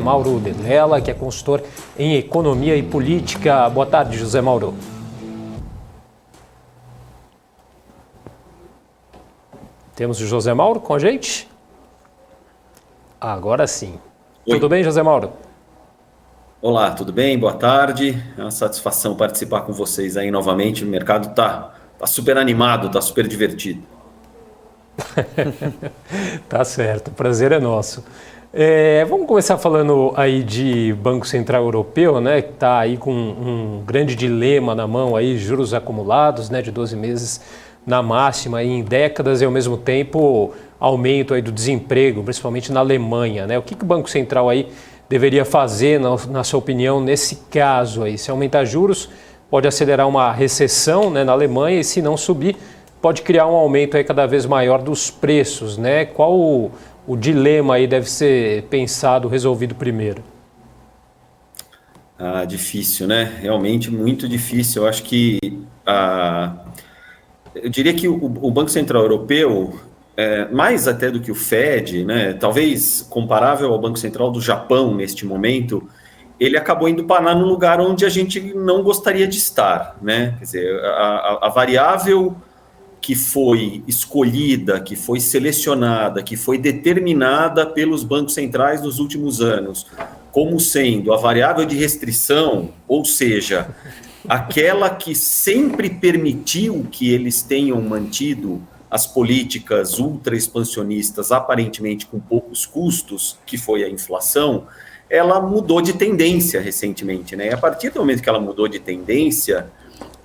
Mauro Delela, que é consultor em economia e política. Boa tarde, José Mauro. Temos o José Mauro com a gente? Agora sim. Oi. Tudo bem, José Mauro? Olá, tudo bem? Boa tarde. É uma satisfação participar com vocês aí novamente. O mercado tá super animado, tá super divertido. Tá certo, o prazer é nosso. Vamos começar falando aí de Banco Central Europeu, né, que está aí com um grande dilema na mão, aí, juros acumulados, né, de 12 meses na máxima aí em décadas e ao mesmo tempo aumento aí do desemprego, principalmente na Alemanha, né? O que o Banco Central aí deveria fazer, na sua opinião, nesse caso aí? Se aumentar juros, pode acelerar uma recessão, né, na Alemanha, e se não subir, pode criar um aumento aí cada vez maior dos preços, né? Qual o dilema aí deve ser pensado, resolvido primeiro? Difícil, né? Realmente muito difícil. Eu acho que eu diria que o Banco Central Europeu, mais até do que o Fed, né? Talvez comparável ao Banco Central do Japão neste momento, ele acabou indo parar num lugar onde a gente não gostaria de estar, né? Quer dizer, a variável que foi escolhida, que foi selecionada, que foi determinada pelos bancos centrais nos últimos anos, como sendo a variável de restrição, ou seja, aquela que sempre permitiu que eles tenham mantido as políticas ultra-expansionistas, aparentemente com poucos custos, que foi a inflação, ela mudou de tendência recentemente, né? E a partir do momento que ela mudou de tendência,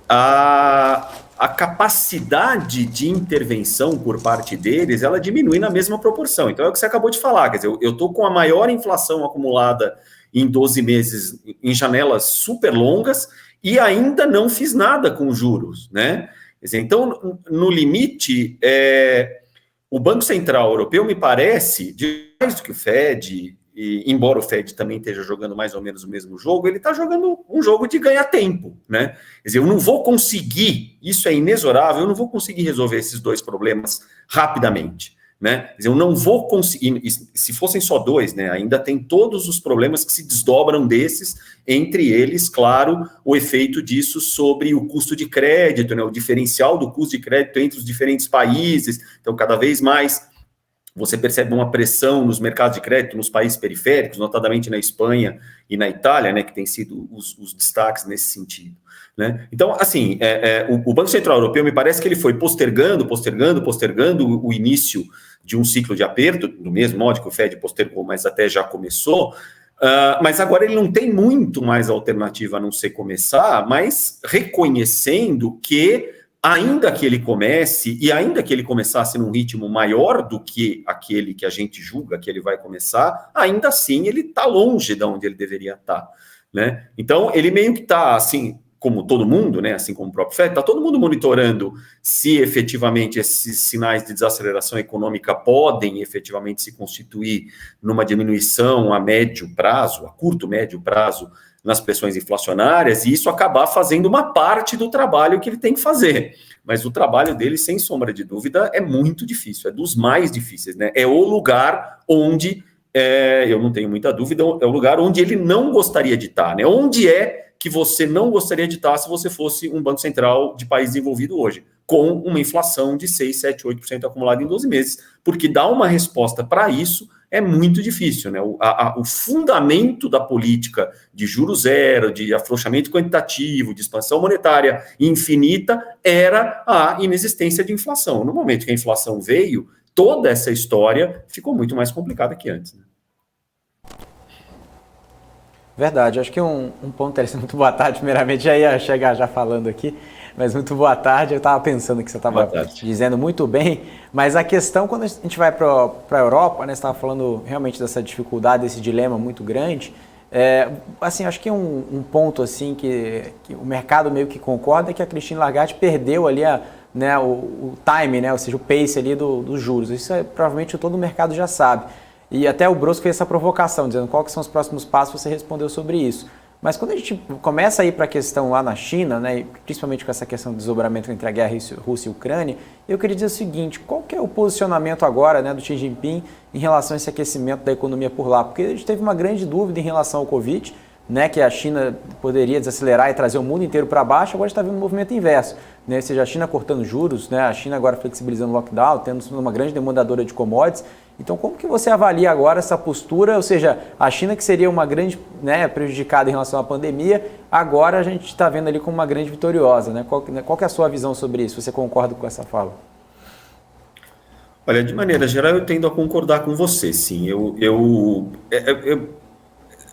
a capacidade de intervenção por parte deles, ela diminui na mesma proporção. Então é o que você acabou de falar, quer dizer, eu estou com a maior inflação acumulada em 12 meses, em janelas super longas, e ainda não fiz nada com os juros, né? Quer dizer, então, no limite, o Banco Central Europeu me parece, mais do que o Fed, e embora o Fed também esteja jogando mais ou menos o mesmo jogo, ele está jogando um jogo de ganhar tempo, né? Quer dizer, eu não vou conseguir, isso é inexorável, eu não vou conseguir resolver esses dois problemas rapidamente, né? Quer dizer, eu não vou conseguir, se fossem só dois, né? Ainda tem todos os problemas que se desdobram desses, entre eles, claro, o efeito disso sobre o custo de crédito, né? O diferencial do custo de crédito entre os diferentes países, então cada vez mais você percebe uma pressão nos mercados de crédito nos países periféricos, notadamente na Espanha e na Itália, né, que tem sido os destaques nesse sentido, né? Então, assim, o Banco Central Europeu me parece que ele foi postergando o início de um ciclo de aperto, do mesmo modo que o Fed postergou, mas até já começou, mas agora ele não tem muito mais alternativa a não ser começar, mas reconhecendo que ainda que ele comece, e ainda que ele começasse num ritmo maior do que aquele que a gente julga que ele vai começar, ainda assim ele está longe de onde ele deveria estar, né? Então, ele meio que está, assim, como todo mundo, né, assim como o próprio FED, está todo mundo monitorando se efetivamente esses sinais de desaceleração econômica podem efetivamente se constituir numa diminuição a médio prazo, a curto, médio prazo, nas pressões inflacionárias, e isso acabar fazendo uma parte do trabalho que ele tem que fazer. Mas o trabalho dele, sem sombra de dúvida, é muito difícil, é dos mais difíceis, né? É o lugar onde, eu não tenho muita dúvida, é o lugar onde ele não gostaria de estar, né? Onde é que você não gostaria de estar se você fosse um banco central de país desenvolvido hoje, com uma inflação de 6, 7, 8% acumulada em 12 meses, porque dar uma resposta para isso é muito difícil, né? O fundamento da política de juros zero, de afrouxamento quantitativo, de expansão monetária infinita, era a inexistência de inflação. No momento que a inflação veio, toda essa história ficou muito mais complicada que antes, né? Verdade, acho que um ponto interessante. Muito boa tarde, primeiramente, já ia chegar já falando aqui, mas muito boa tarde. Eu estava pensando que você estava dizendo muito bem, mas a questão, quando a gente vai para a Europa, né, você estava falando realmente dessa dificuldade, desse dilema muito grande, assim, acho que um ponto assim que o mercado meio que concorda é que a Christine Lagarde perdeu ali né, o time, né, ou seja, o pace ali dos juros. Isso provavelmente todo o mercado já sabe. E até o Brosco fez essa provocação, dizendo quais são os próximos passos, você respondeu sobre isso. Mas quando a gente começa a ir para a questão lá na China, né, principalmente com essa questão do desdobramento entre a guerra Rússia e Ucrânia, eu queria dizer o seguinte, qual que é o posicionamento agora, né, do Xi Jinping em relação a esse aquecimento da economia por lá? Porque a gente teve uma grande dúvida em relação ao Covid, né, que a China poderia desacelerar e trazer o mundo inteiro para baixo, agora está vendo um movimento inverso, né, ou seja, a China cortando juros, né, a China agora flexibilizando o lockdown, tendo uma grande demandadora de commodities. Então, como que você avalia agora essa postura, ou seja, a China que seria uma grande, né, prejudicada em relação à pandemia, agora a gente está vendo ali como uma grande vitoriosa, né? Qual que é a sua visão sobre isso? Você concorda com essa fala? Olha, de maneira geral, eu tendo a concordar com você, sim. Eu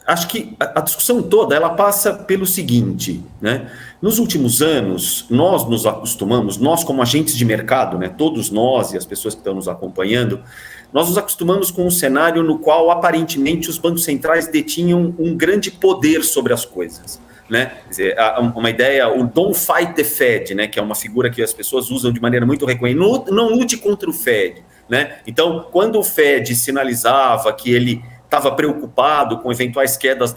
acho que a discussão toda ela passa pelo seguinte, né? Nos últimos anos, nós nos acostumamos, nós como agentes de mercado, né, todos nós e as pessoas que estão nos acompanhando, nós nos acostumamos com um cenário no qual, aparentemente, os bancos centrais detinham um grande poder sobre as coisas, né? Quer dizer, uma ideia, o don't fight the Fed, né, que é uma figura que as pessoas usam de maneira muito recorrente, não lute contra o Fed, né? Então, quando o Fed sinalizava que ele estava preocupado com eventuais quedas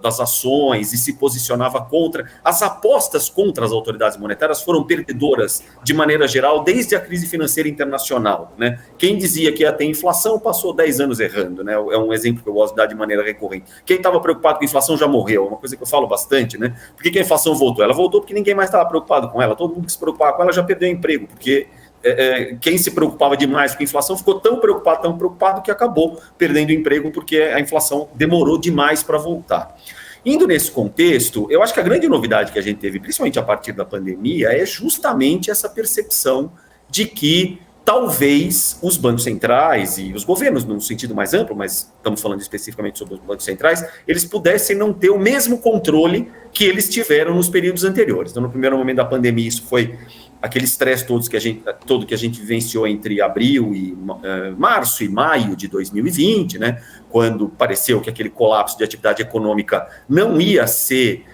das ações e se posicionava contra. As apostas contra as autoridades monetárias foram perdedoras, de maneira geral, desde a crise financeira internacional, né? Quem dizia que ia ter inflação passou 10 anos errando, né? É um exemplo que eu gosto de dar de maneira recorrente. Quem estava preocupado com a inflação já morreu, é uma coisa que eu falo bastante, né? Por que a inflação voltou? Ela voltou porque ninguém mais estava preocupado com ela, todo mundo que se preocupava com ela já perdeu emprego, porque quem se preocupava demais com a inflação ficou tão preocupado que acabou perdendo o emprego porque a inflação demorou demais para voltar. Indo nesse contexto, eu acho que a grande novidade que a gente teve, principalmente a partir da pandemia, é justamente essa percepção de que talvez os bancos centrais e os governos, num sentido mais amplo, mas estamos falando especificamente sobre os bancos centrais, eles pudessem não ter o mesmo controle que eles tiveram nos períodos anteriores. Então, no primeiro momento da pandemia, isso foi aquele estresse todo que a gente vivenciou entre abril e março e maio de 2020, né, quando pareceu que aquele colapso de atividade econômica não ia ser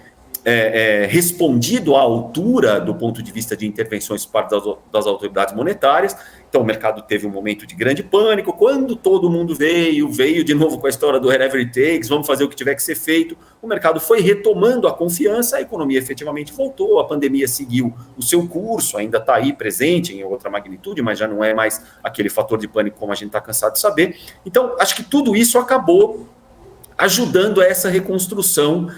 respondido à altura do ponto de vista de intervenções por parte das autoridades monetárias. Então o mercado teve um momento de grande pânico. Quando todo mundo veio de novo com a história do whatever it takes, vamos fazer o que tiver que ser feito, o mercado foi retomando a confiança, a economia efetivamente voltou, a pandemia seguiu o seu curso, ainda está aí presente em outra magnitude, mas já não é mais aquele fator de pânico como a gente está cansado de saber. Então acho que tudo isso acabou ajudando a essa reconstrução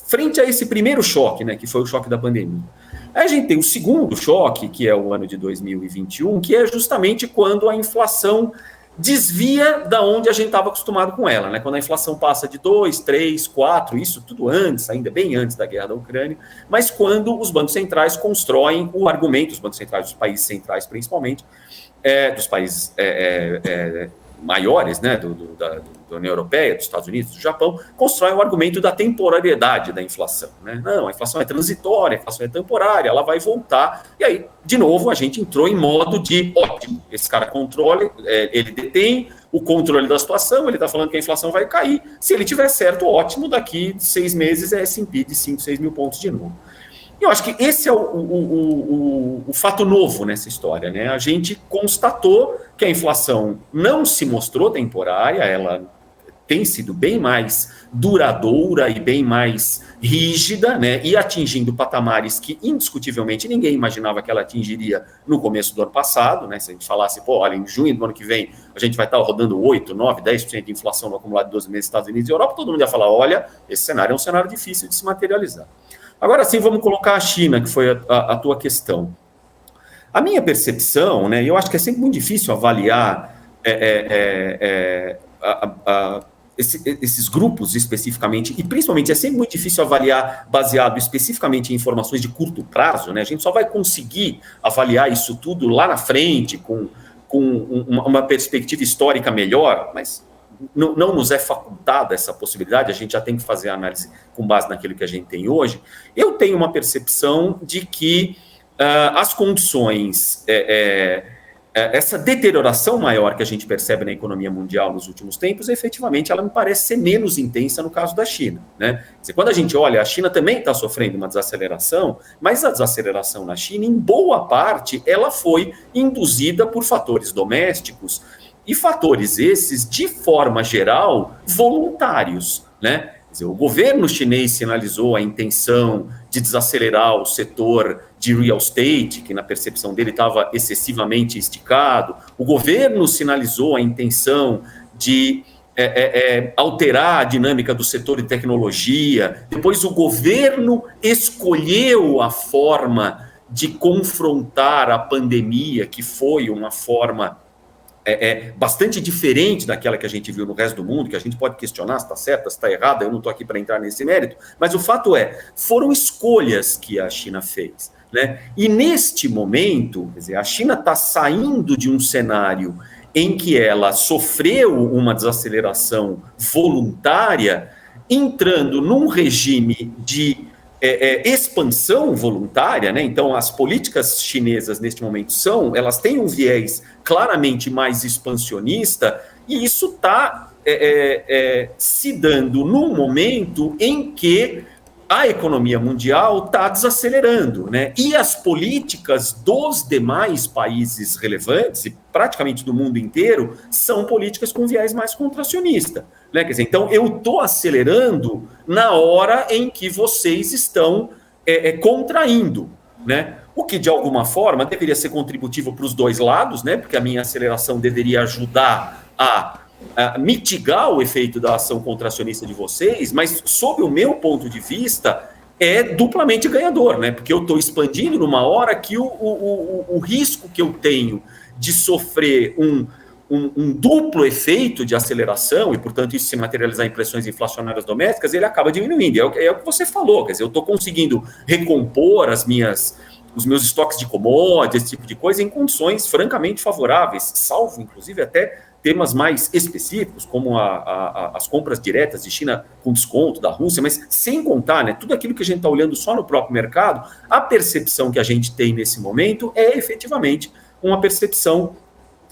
frente a esse primeiro choque, né, que foi o choque da pandemia. Aí a gente tem o segundo choque, que é o ano de 2021, que é justamente quando a inflação desvia da onde a gente estava acostumado com ela, né? Quando a inflação passa de 2, 3, 4, isso tudo antes, ainda bem antes da guerra da Ucrânia, mas quando os bancos centrais constroem o argumento, os bancos centrais dos países centrais principalmente, dos países maiores, né, da União Europeia, dos Estados Unidos, do Japão, constroem o argumento da temporariedade da inflação, né? Não, a inflação é transitória, a inflação é temporária, ela vai voltar, e aí, de novo, a gente entrou em modo de ótimo, esse cara controla, ele detém o controle da situação, ele está falando que a inflação vai cair, se ele tiver certo, ótimo, daqui 6 meses é S&P de 5, 6 mil pontos de novo. Eu acho que esse é o fato novo nessa história, né? A gente constatou que a inflação não se mostrou temporária, ela tem sido bem mais duradoura e bem mais rígida, né? E atingindo patamares que indiscutivelmente ninguém imaginava que ela atingiria no começo do ano passado, né? Se a gente falasse, olha, em junho do ano que vem a gente vai estar rodando 8, 9, 10% de inflação no acumulado de 12 meses nos Estados Unidos e Europa, todo mundo ia falar, olha, esse cenário é um cenário difícil de se materializar. Agora sim, vamos colocar a China, que foi a tua questão. A minha percepção, né, eu acho que é sempre muito difícil avaliar esses grupos especificamente, e principalmente é sempre muito difícil avaliar baseado especificamente em informações de curto prazo, né? A gente só vai conseguir avaliar isso tudo lá na frente, com uma perspectiva histórica melhor, mas não nos é facultada essa possibilidade, a gente já tem que fazer a análise com base naquilo que a gente tem hoje. Eu tenho uma percepção de que as condições, essa deterioração maior que a gente percebe na economia mundial nos últimos tempos, efetivamente, ela me parece ser menos intensa no caso da China, né? Quer dizer, quando a gente olha, a China também está sofrendo uma desaceleração, mas a desaceleração na China, em boa parte, ela foi induzida por fatores domésticos, e fatores esses, de forma geral, voluntários, né? Quer dizer, o governo chinês sinalizou a intenção de desacelerar o setor de real estate, que na percepção dele estava excessivamente esticado. O governo sinalizou a intenção de alterar a dinâmica do setor de tecnologia. Depois o governo escolheu a forma de confrontar a pandemia, que foi uma forma bastante diferente daquela que a gente viu no resto do mundo, que a gente pode questionar se está certa, se está errada, eu não estou aqui para entrar nesse mérito, mas o fato foram escolhas que a China fez, né? E neste momento, quer dizer, a China está saindo de um cenário em que ela sofreu uma desaceleração voluntária, entrando num regime de expansão voluntária, né? Então as políticas chinesas neste momento elas têm um viés claramente mais expansionista, e isso está se dando num momento em que a economia mundial está desacelerando, né? E as políticas dos demais países relevantes, e praticamente do mundo inteiro, são políticas com viés mais contracionista, né? Quer dizer, então eu estou acelerando na hora em que vocês estão contraindo, né? O que de alguma forma deveria ser contributivo para os dois lados, né? Porque a minha aceleração deveria ajudar a mitigar o efeito da ação contracionista de vocês, mas, sob o meu ponto de vista, é duplamente ganhador, né? Porque eu estou expandindo numa hora que o risco que eu tenho de sofrer um duplo efeito de aceleração, e, portanto, isso se materializar em pressões inflacionárias domésticas, ele acaba diminuindo. É o que você falou, quer dizer, eu estou conseguindo recompor os meus estoques de commodities, esse tipo de coisa, em condições francamente favoráveis, salvo, inclusive, até temas mais específicos, como as compras diretas de China com desconto da Rússia, mas sem contar, né, tudo aquilo que a gente está olhando só no próprio mercado, a percepção que a gente tem nesse momento é efetivamente uma percepção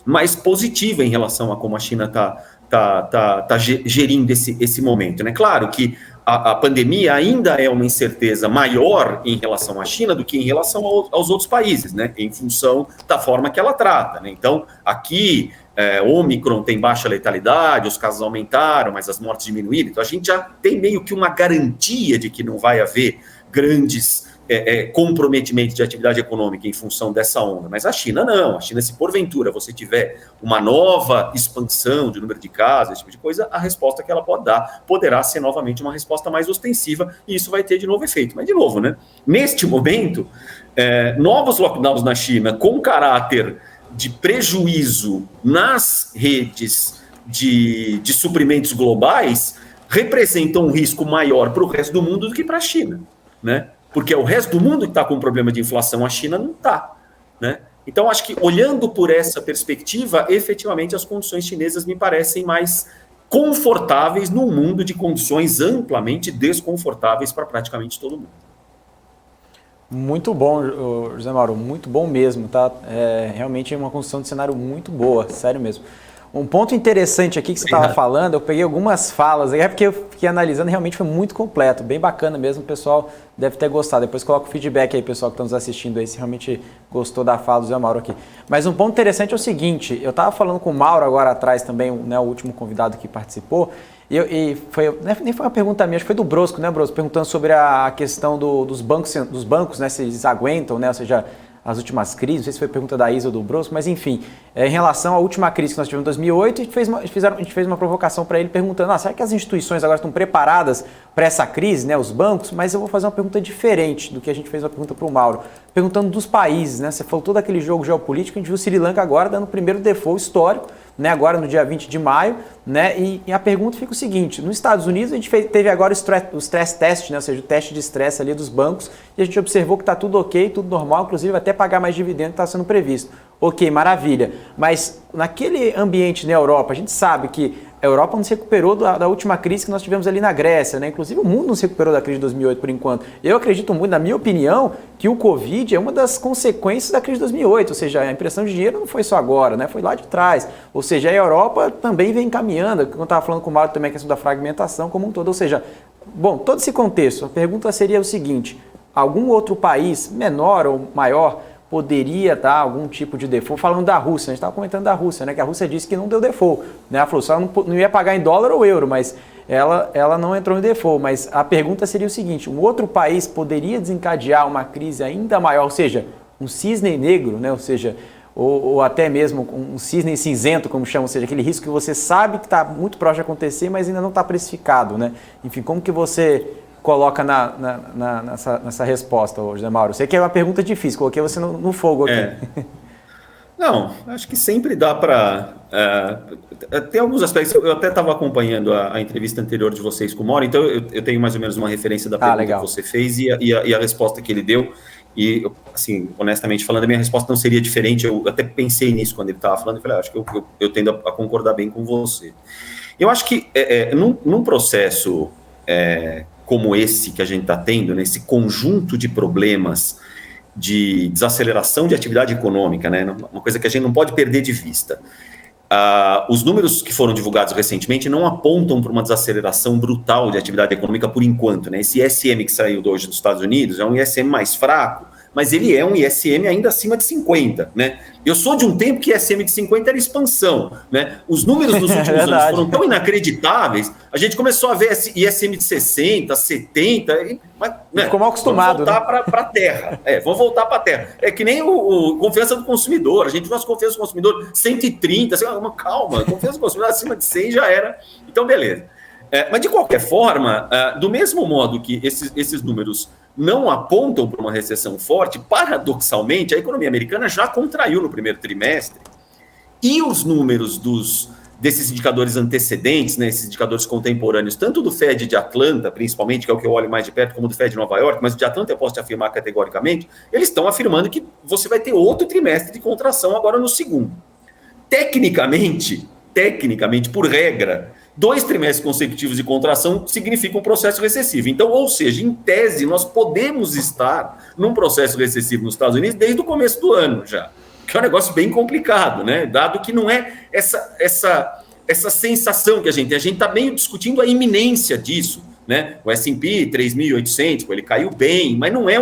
mais positiva em relação a como a China está gerindo esse momento, né? Claro que a pandemia ainda é uma incerteza maior em relação à China do que em relação aos outros países, né? Em função da forma que ela trata, né? Então, aqui, Ômicron tem baixa letalidade, os casos aumentaram, mas as mortes diminuíram. Então, a gente já tem meio que uma garantia de que não vai haver grandes comprometimento de atividade econômica em função dessa onda, mas a China não. A China, se porventura você tiver uma nova expansão de número de casos, esse tipo de coisa, a resposta que ela pode dar poderá ser novamente uma resposta mais ostensiva, e isso vai ter de novo efeito. Mas, de novo, né, neste momento, novos lockdowns na China com caráter de prejuízo nas redes de suprimentos globais representam um risco maior para o resto do mundo do que para a China, né? Porque é o resto do mundo que está com um problema de inflação, a China não está, né? Então, acho que, olhando por essa perspectiva, efetivamente as condições chinesas me parecem mais confortáveis num mundo de condições amplamente desconfortáveis para praticamente todo mundo. Muito bom, José Mauro, muito bom mesmo, tá? Realmente é uma construção de cenário muito boa, sério mesmo. Um ponto interessante aqui que você estava falando, eu peguei algumas falas, porque eu fiquei analisando, realmente foi muito completo, bem bacana mesmo, o pessoal deve ter gostado. Depois coloca o feedback aí, pessoal que está nos assistindo aí, se realmente gostou da fala do Zé Mauro aqui. Mas um ponto interessante é o seguinte, eu estava falando com o Mauro agora atrás também, né, o último convidado que participou, nem foi uma pergunta minha, acho que foi do Brosco, né, Brosco, perguntando sobre a questão dos bancos, né, se eles aguentam, né, ou seja, as últimas crises, não sei se foi pergunta da Isa ou do Brosco, mas enfim, em relação à última crise que nós tivemos em 2008, a gente fez uma provocação para ele perguntando, será que as instituições agora estão preparadas para essa crise, né, os bancos? Mas eu vou fazer uma pergunta diferente do que a gente fez uma pergunta para o Mauro, perguntando dos países, né, você falou todo aquele jogo geopolítico, a gente viu o Sri Lanka agora dando o primeiro default histórico, né, agora no dia 20 de maio, né, e a pergunta fica o seguinte, nos Estados Unidos a gente teve agora o stress test, né, ou seja, o teste de estresse ali dos bancos, e a gente observou que está tudo ok, tudo normal, inclusive até pagar mais dividendo que está sendo previsto. Ok, maravilha, mas naquele ambiente na Europa, a gente sabe que a Europa não se recuperou da última crise que nós tivemos ali na Grécia, né? Inclusive o mundo não se recuperou da crise de 2008 por enquanto. Eu acredito muito, na minha opinião, que o Covid é uma das consequências da crise de 2008, ou seja, a impressão de dinheiro não foi só agora, né? Foi lá de trás. Ou seja, a Europa também vem caminhando, como eu estava falando com o Mauro também, a questão da fragmentação como um todo. Ou seja, bom, todo esse contexto, a pergunta seria o seguinte, algum outro país menor ou maior poderia dar algum tipo de default? Falando da Rússia, a gente estava comentando da Rússia, né? Que a Rússia disse que não deu default, né? Ela falou só não ia pagar em dólar ou euro, mas ela não entrou em default, mas a pergunta seria o seguinte, um outro país poderia desencadear uma crise ainda maior, ou seja, um cisne negro, né? Ou seja, ou até mesmo um cisne cinzento, como chamam, ou seja, aquele risco que você sabe que está muito próximo de acontecer, mas ainda não está precificado, né? Enfim, como que você coloca nessa resposta, José Mauro? Eu sei que é uma pergunta difícil, coloquei você no fogo aqui. Não, acho que sempre dá para... tem alguns aspectos, eu até estava acompanhando a entrevista anterior de vocês com o Mauro, então eu tenho mais ou menos uma referência da pergunta que você fez e a resposta que ele deu. E, assim, honestamente falando, a minha resposta não seria diferente. Eu até pensei nisso quando ele estava falando e falei, acho que eu tendo a concordar bem com você. Eu acho que num processo como esse que a gente está tendo, nesse conjunto de problemas de desaceleração de atividade econômica, né, uma coisa que a gente não pode perder de vista. Os números que foram divulgados recentemente não apontam para uma desaceleração brutal de atividade econômica por enquanto, né? Esse ISM que saiu hoje dos Estados Unidos é um ISM mais fraco, mas ele é um ISM ainda acima de 50, né? Eu sou de um tempo que ISM de 50 era expansão, né? Os números dos últimos anos foram tão inacreditáveis, a gente começou a ver ISM de 60, 70, mas, né, ficou mal acostumado. Vamos voltar para a terra. Vamos voltar para a terra. É que nem o confiança do consumidor. A gente viu as confianças do consumidor 130, assim, calma, confiança do consumidor acima de 100 já era. Então, beleza. Mas, de qualquer forma, do mesmo modo que esses números não apontam para uma recessão forte, paradoxalmente, a economia americana já contraiu no primeiro trimestre e os números desses indicadores antecedentes, né, esses indicadores contemporâneos, tanto do Fed de Atlanta, principalmente, que é o que eu olho mais de perto, como do Fed de Nova York, mas o de Atlanta eu posso te afirmar categoricamente, eles estão afirmando que você vai ter outro trimestre de contração agora no segundo. Tecnicamente, por regra, 2 trimestres consecutivos de contração significa um processo recessivo. Então, ou seja, em tese, nós podemos estar num processo recessivo nos Estados Unidos desde o começo do ano já, que é um negócio bem complicado, né? Dado que não é essa sensação que a gente está meio discutindo a iminência disso, né? O S&P 3.800, ele caiu bem, mas não é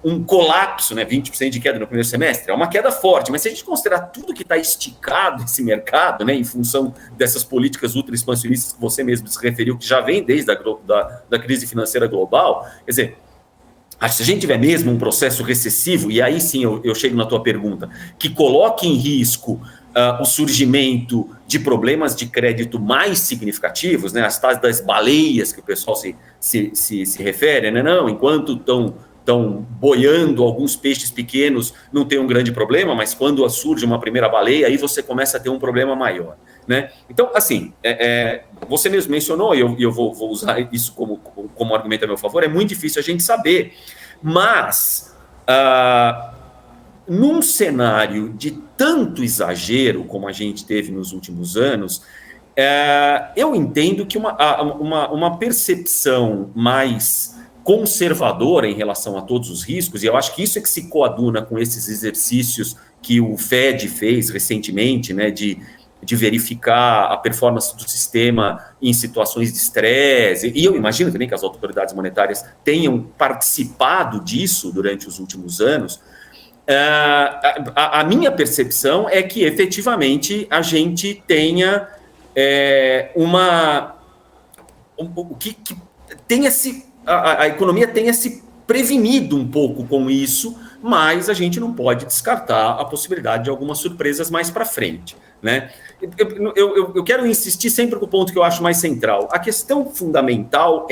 um colapso, né? 20% de queda no primeiro semestre, é uma queda forte, mas se a gente considerar tudo que está esticado esse mercado, né, em função dessas políticas ultra expansionistas que você mesmo se referiu, que já vem desde da crise financeira global, quer dizer, se a gente tiver mesmo um processo recessivo, e aí sim eu chego na tua pergunta, que coloque em risco o surgimento de problemas de crédito mais significativos, né, as tais das baleias que o pessoal se refere, né, não, enquanto estão boiando alguns peixes pequenos, não tem um grande problema, mas quando surge uma primeira baleia, aí você começa a ter um problema maior, né? Então, assim, você mesmo mencionou, e eu vou usar isso como argumento a meu favor, é muito difícil a gente saber, mas num cenário de tanto exagero como a gente teve nos últimos anos, eu entendo que uma percepção mais conservadora em relação a todos os riscos, e eu acho que isso é que se coaduna com esses exercícios que o Fed fez recentemente, né, de verificar a performance do sistema em situações de estresse, e eu imagino também que as autoridades monetárias tenham participado disso durante os últimos anos. A minha percepção é que efetivamente a gente tenha a economia tenha se prevenido um pouco com isso, mas a gente não pode descartar a possibilidade de algumas surpresas mais para frente, né? Eu quero insistir sempre com o ponto que eu acho mais central. A questão fundamental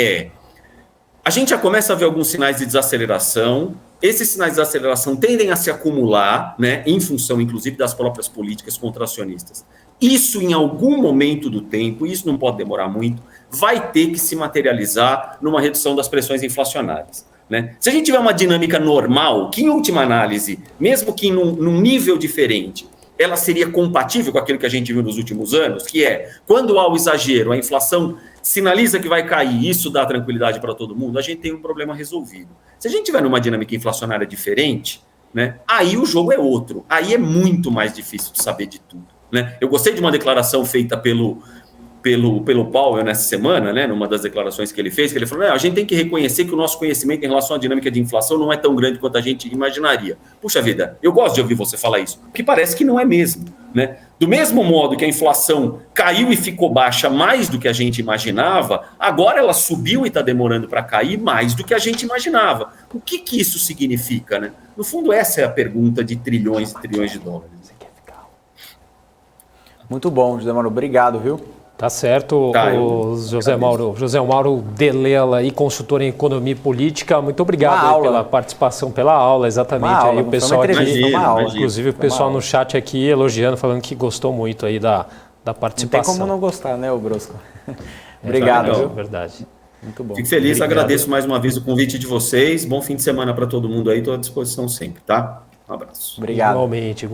a gente já começa a ver alguns sinais de desaceleração. Esses sinais de desaceleração tendem a se acumular, né, em função, inclusive, das próprias políticas contracionistas. Isso, em algum momento do tempo, isso não pode demorar muito, vai ter que se materializar numa redução das pressões inflacionárias, né? Se a gente tiver uma dinâmica normal, que em última análise, mesmo que num nível diferente, ela seria compatível com aquilo que a gente viu nos últimos anos, que quando há o exagero, a inflação sinaliza que vai cair, isso dá tranquilidade para todo mundo, a gente tem um problema resolvido. Se a gente tiver numa dinâmica inflacionária diferente, né, aí o jogo é outro, aí é muito mais difícil de saber de tudo, né? Eu gostei de uma declaração feita pelo Powell nessa semana, né, numa das declarações que ele fez, que ele falou, a gente tem que reconhecer que o nosso conhecimento em relação à dinâmica de inflação não é tão grande quanto a gente imaginaria. Puxa vida, eu gosto de ouvir você falar isso, porque parece que não é mesmo, né? Do mesmo modo que a inflação caiu e ficou baixa mais do que a gente imaginava, agora ela subiu e está demorando para cair mais do que a gente imaginava. O que isso significa, né? No fundo, essa é a pergunta de trilhões e trilhões de dólares. Muito bom, José Mauro. Obrigado, viu? Tá certo, José Mauro Delela, consultor em economia e política. Muito obrigado pela participação, pela aula, exatamente. Aí o pessoal aqui, inclusive o pessoal no chat aqui elogiando, falando que gostou muito aí da participação. Não tem como não gostar, né, o Brosco? Obrigado. É verdade. Muito bom. Fico feliz, agradeço mais uma vez o convite de vocês. Bom fim de semana para todo mundo aí, estou à disposição sempre, tá? Um abraço. Obrigado. Igualmente.